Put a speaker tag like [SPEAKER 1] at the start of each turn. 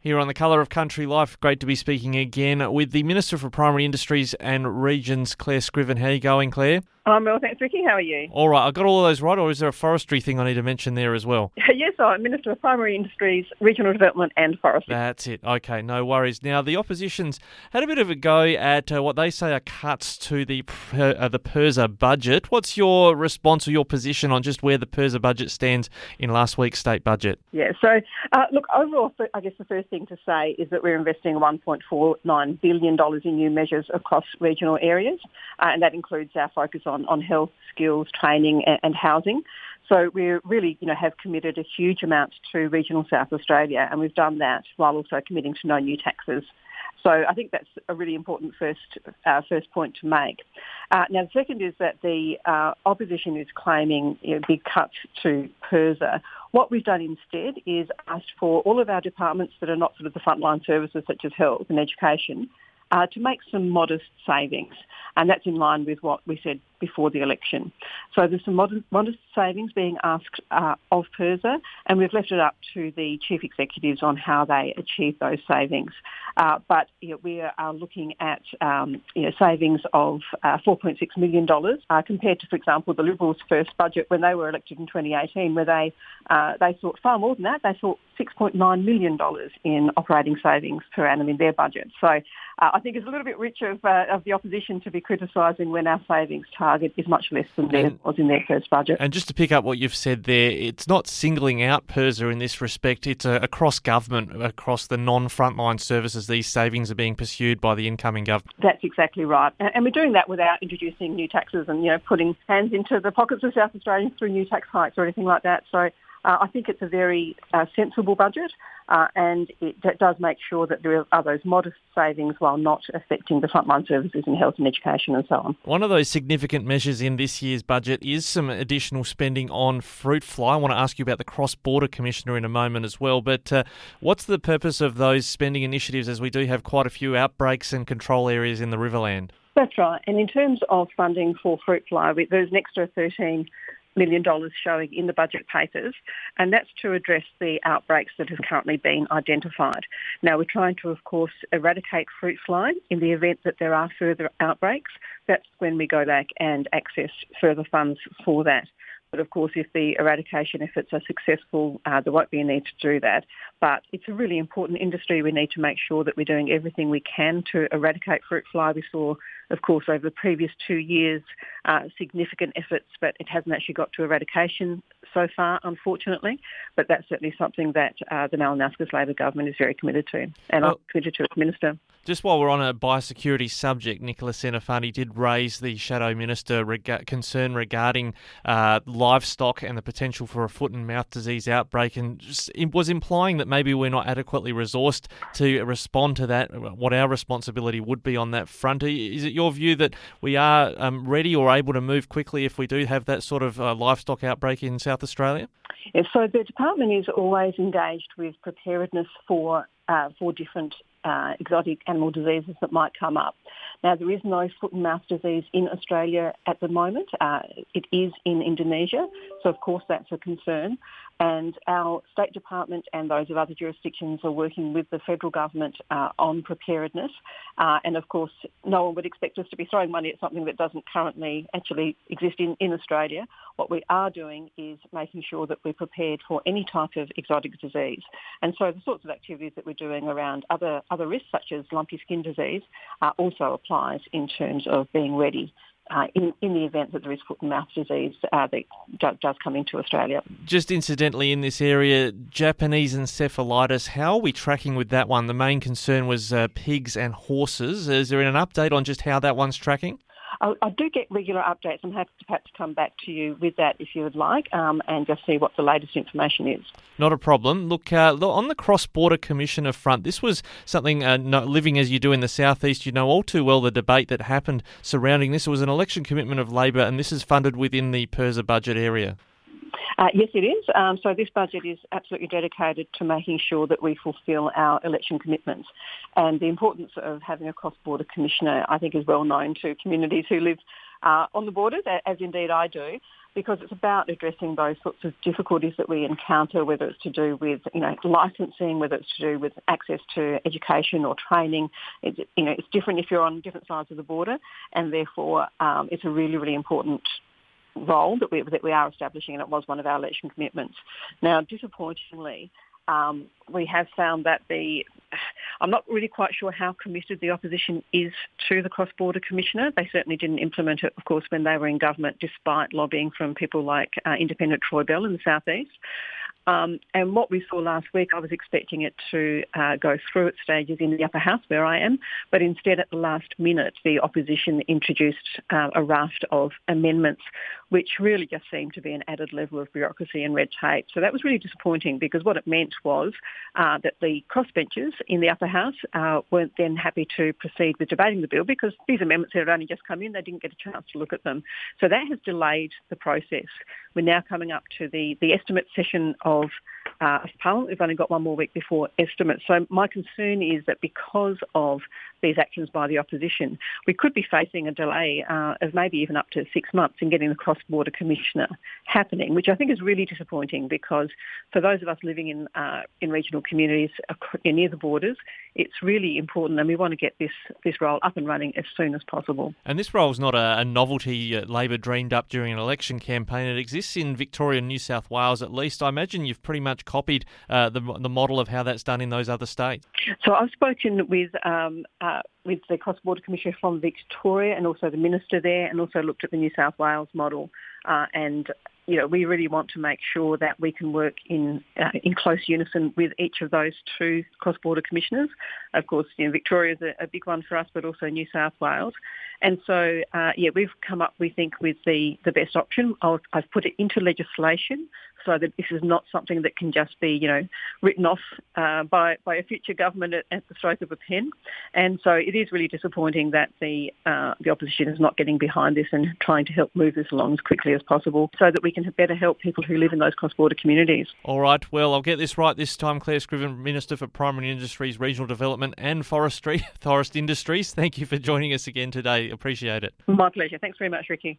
[SPEAKER 1] Here on The Colour of Country Life, great to be speaking again with the Minister for Primary Industries and Regions, Claire Scriven. How are you going, Claire?
[SPEAKER 2] I'm well, thanks, Ricky. How are you?
[SPEAKER 1] All right, I got all of those right, or is there a forestry thing I need to mention there as well?
[SPEAKER 2] Yes, I'm Minister of Primary Industries, Regional Development and Forestry.
[SPEAKER 1] That's it. Okay, no worries. Now, the opposition's had a bit of a go at what they say are cuts to the PIRSA budget. What's your response or your position on just where the PIRSA budget stands in last week's state budget?
[SPEAKER 2] Yeah, so look, overall, I guess the first thing to say is that we're investing $1.49 billion in new measures across regional areas, and that includes our focus on health, skills, training and housing. So we really, have committed a huge amount to regional South Australia, and we've done that while also committing to no new taxes. So I think that's a really important first point to make. Now, the second is that the opposition is claiming big cuts to PIRSA. What we've done instead is asked for all of our departments that are not sort of the frontline services such as health and education to make some modest savings. And that's in line with what we said before the election. So there's some modest savings being asked of PIRSA, and we've left it up to the chief executives on how they achieve those savings. But we are looking at savings of $4.6 million compared to, for example, the Liberals' first budget when they were elected in 2018, where they sought far more than that. They sought $6.9 million in operating savings per annum in their budget. So I think it's a little bit rich of the opposition to be criticising when our savings target is much less than theirs was in their first budget.
[SPEAKER 1] And just to pick up what you've said there, it's not singling out PIRSA in this respect. It's across government, across the non-frontline services, these savings are being pursued by the incoming government.
[SPEAKER 2] That's exactly right. And we're doing that without introducing new taxes and, putting hands into the pockets of South Australians through new tax hikes or anything like that. So I think it's a very sensible budget and it does make sure that there are those modest savings while not affecting the frontline services in health and education and so on.
[SPEAKER 1] One of those significant measures in this year's budget is some additional spending on fruit fly. I want to ask you about the Cross-Border Commissioner in a moment as well, but what's the purpose of those spending initiatives as we do have quite a few outbreaks and control areas in the Riverland?
[SPEAKER 2] That's right. And in terms of funding for fruit fly, there's an extra $13 million showing in the budget papers, and that's to address the outbreaks that have currently been identified. Now, we're trying to, of course, eradicate fruit fly. In the event that there are further outbreaks, that's when we go back and access further funds for that. But of course, if the eradication efforts are successful, there won't be a need to do that. But it's a really important industry. We need to make sure that we're doing everything we can to eradicate fruit fly. We saw, of course, over the previous 2 years, significant efforts, but it hasn't actually got to eradication so far, unfortunately. But that's certainly something that the Malinauskas Labor government is very committed to, and I'm committed to as Minister.
[SPEAKER 1] Just while we're on a biosecurity subject, Nicola Senafani did raise the Shadow Minister concern regarding livestock and the potential for a foot and mouth disease outbreak, and it was implying that maybe we're not adequately resourced to respond to that, what our responsibility would be on that front. Is it your view that we are ready or able to move quickly if we do have that sort of livestock outbreak in South Australia?
[SPEAKER 2] Yeah, so the department is always engaged with preparedness for different exotic animal diseases that might come up. Now, there is no foot and mouth disease in Australia at the moment. It is in Indonesia, so of course that's a concern. And our State Department and those of other jurisdictions are working with the federal government on preparedness. And of course, no one would expect us to be throwing money at something that doesn't currently actually exist in Australia. What we are doing is making sure that we're prepared for any type of exotic disease. And so the sorts of activities that we're doing around other risks, such as lumpy skin disease, also applies in terms of being ready in the event that there is foot and mouth disease that does come into Australia.
[SPEAKER 1] Just incidentally in this area, Japanese encephalitis, how are we tracking with that one? The main concern was pigs and horses. Is there an update on just how that one's tracking?
[SPEAKER 2] I do get regular updates. I'm happy to perhaps come back to you with that if you would like, and just see what the latest information is.
[SPEAKER 1] Not a problem. Look, on the Cross-Border Commissioner front, this was something, living as you do in the southeast, you know all too well the debate that happened surrounding this. It was an election commitment of Labor, and this is funded within the PIRSA budget area.
[SPEAKER 2] Yes, it is. So this budget is absolutely dedicated to making sure that we fulfil our election commitments. And the importance of having a cross-border commissioner, I think, is well known to communities who live on the borders, as indeed I do. because it's about addressing those sorts of difficulties that we encounter, whether it's to do with, licensing, whether it's to do with access to education or training. It's different if you're on different sides of the border, and therefore it's a really, really important role that we are establishing, and it was one of our election commitments. Now, disappointingly, we have found that I'm not really quite sure how committed the opposition is to the Cross-Border Commissioner. They certainly didn't implement it, of course, when they were in government, despite lobbying from people like independent Troy Bell in the southeast. And what we saw last week, I was expecting it to go through its stages in the upper house where I am, but instead at the last minute the opposition introduced a raft of amendments which really just seemed to be an added level of bureaucracy and red tape. So that was really disappointing, because what it meant was that the crossbenchers in the upper house weren't then happy to proceed with debating the bill, because these amendments had only just come in, they didn't get a chance to look at them. So that has delayed the process. We're now coming up to the estimate session of Parliament. We've only got one more week before estimates. So my concern is that because of these actions by the opposition, we could be facing a delay of maybe even up to 6 months in getting the Cross-Border Commissioner happening, which I think is really disappointing, because for those of us living in regional communities near the borders, it's really important, and we want to get this role up and running as soon as possible.
[SPEAKER 1] And this role is not a novelty Labor dreamed up during an election campaign. It exists in Victoria and New South Wales at least. I imagine you've pretty much copied the model of how that's done in those other states. So
[SPEAKER 2] I've spoken with the Cross-Border Commissioner from Victoria and also the Minister there, and also looked at the New South Wales model. And we really want to make sure that we can work in close unison with each of those two Cross-Border Commissioners. Of course, Victoria is a big one for us, but also New South Wales. And so, we've come up, we think, with the best option. I've put it into legislation so that this is not something that can just be, written off by a future government at the stroke of a pen. And so it is really disappointing that the opposition is not getting behind this and trying to help move this along as quickly as possible, so that we can better help people who live in those cross-border communities. All right, well, I'll get this right this time. Claire Scriven, Minister for Primary Industries, Regional Development and Forest Industries. Thank you for joining us again today. Appreciate it. My pleasure. Thanks very much, Ricky.